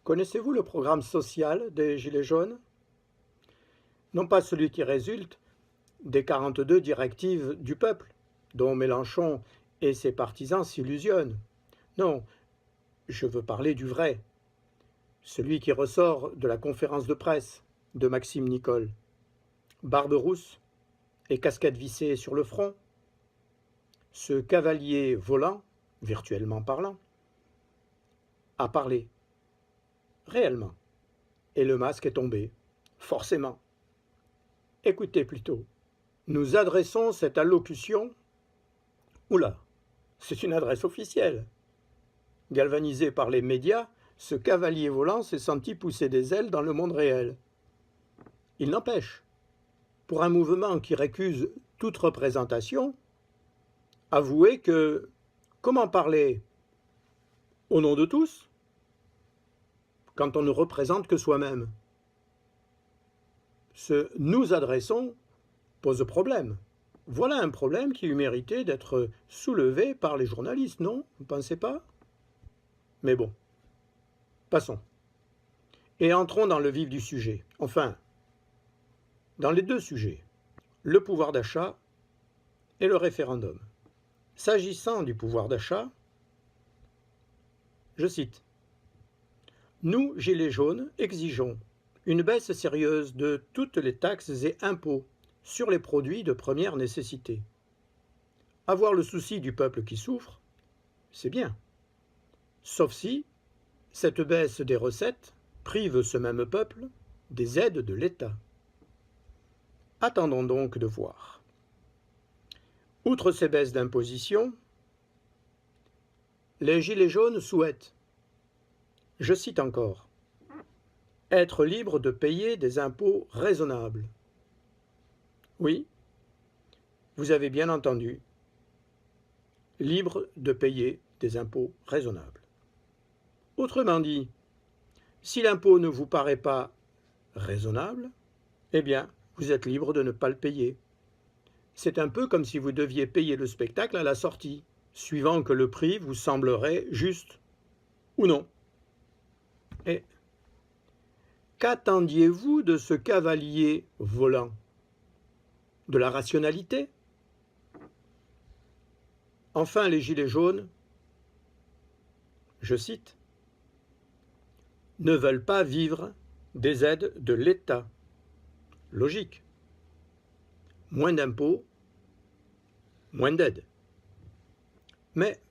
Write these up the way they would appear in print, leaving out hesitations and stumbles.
Connaissez-vous le programme social des Gilets jaunes? Non pas celui qui résulte des 42 directives du peuple, dont Mélenchon et ses partisans s'illusionnent. Non, je veux parler du vrai, celui qui ressort de la conférence de presse de Maxime Nicole. Barbe rousse et casquette vissée sur le front, ce cavalier volant, virtuellement parlant, a parlé, réellement, et le masque est tombé, forcément. Écoutez plutôt, nous adressons cette allocution. Oula, c'est une adresse officielle. Galvanisé par les médias, ce cavalier volant s'est senti pousser des ailes dans le monde réel. Il n'empêche, pour un mouvement qui récuse toute représentation, avouez que comment parler au nom de tous quand on ne représente que soi-même? Ce « nous adressons » pose problème. Voilà un problème qui eût mérité d'être soulevé par les journalistes, non? Vous ne pensez pas? Mais bon, passons. Et entrons dans le vif du sujet. Enfin, dans les deux sujets, le pouvoir d'achat et le référendum. S'agissant du pouvoir d'achat, je cite, « Nous, Gilets jaunes, exigeons une baisse sérieuse de toutes les taxes et impôts sur les produits de première nécessité. Avoir le souci du peuple qui souffre, c'est bien. Sauf si cette baisse des recettes prive ce même peuple des aides de l'État. Attendons donc de voir. Outre ces baisses d'imposition, les Gilets jaunes souhaitent, je cite encore, être libres de payer des impôts raisonnables. Oui, vous avez bien entendu, libres de payer des impôts raisonnables. Autrement dit, si l'impôt ne vous paraît pas raisonnable, eh bien, vous êtes libre de ne pas le payer. C'est un peu comme si vous deviez payer le spectacle à la sortie, suivant que le prix vous semblerait juste ou non. Et qu'attendiez-vous de ce cavalier volant? De la rationalité? Enfin, les Gilets jaunes, je cite, ne veulent pas vivre des aides de l'État. Logique. Moins d'impôts, moins d'aides. Mais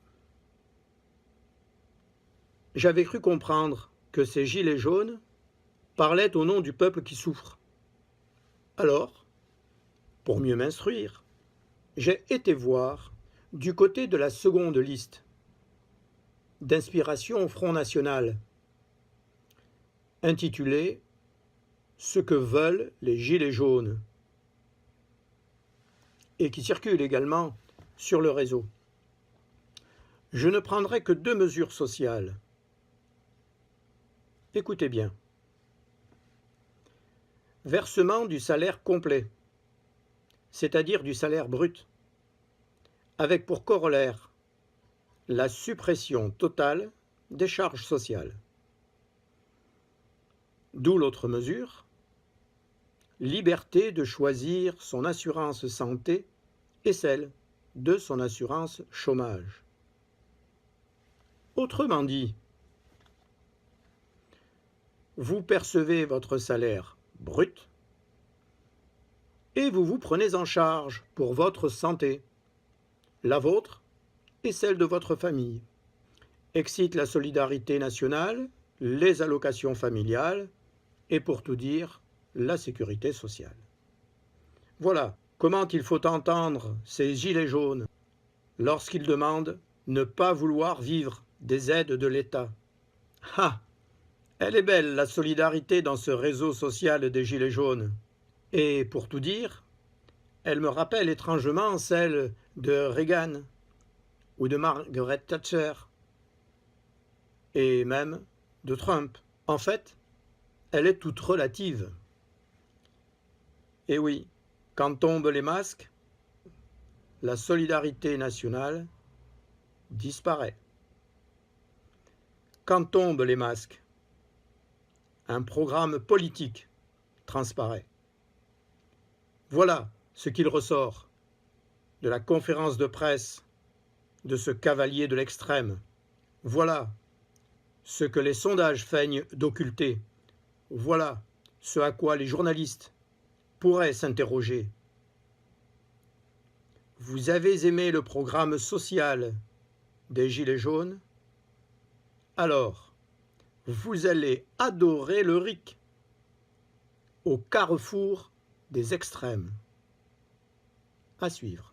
j'avais cru comprendre que ces Gilets jaunes parlaient au nom du peuple qui souffre. Alors, pour mieux m'instruire, j'ai été voir du côté de la seconde liste, d'inspiration Front National, intitulée « Ce que veulent les Gilets jaunes » et qui circule également sur le réseau. Je ne prendrai que 2 mesures sociales. Écoutez bien. Versement du salaire complet, c'est-à-dire du salaire brut, avec pour corollaire la suppression totale des charges sociales. D'où l'autre mesure, liberté de choisir son assurance santé et celle de son assurance chômage. Autrement dit, vous percevez votre salaire brut et vous vous prenez en charge pour votre santé, la vôtre et celle de votre famille. Excite la solidarité nationale, les allocations familiales et pour tout dire, la sécurité sociale. Voilà comment il faut entendre ces Gilets jaunes lorsqu'ils demandent ne pas vouloir vivre des aides de l'État. Ah, elle est belle la solidarité dans ce réseau social des Gilets jaunes. Et pour tout dire, elle me rappelle étrangement celle de Reagan ou de Margaret Thatcher et même de Trump. En fait, elle est toute relative. Et oui, quand tombent les masques, la solidarité nationale disparaît. Quand tombent les masques, un programme politique transparaît. Voilà ce qu'il ressort de la conférence de presse de ce cavalier de l'extrême. Voilà ce que les sondages feignent d'occulter. Voilà ce à quoi les journalistes pourraient s'interroger. Vous avez aimé le programme social des Gilets jaunes? Alors, vous allez adorer le RIC, au carrefour des extrêmes. À suivre.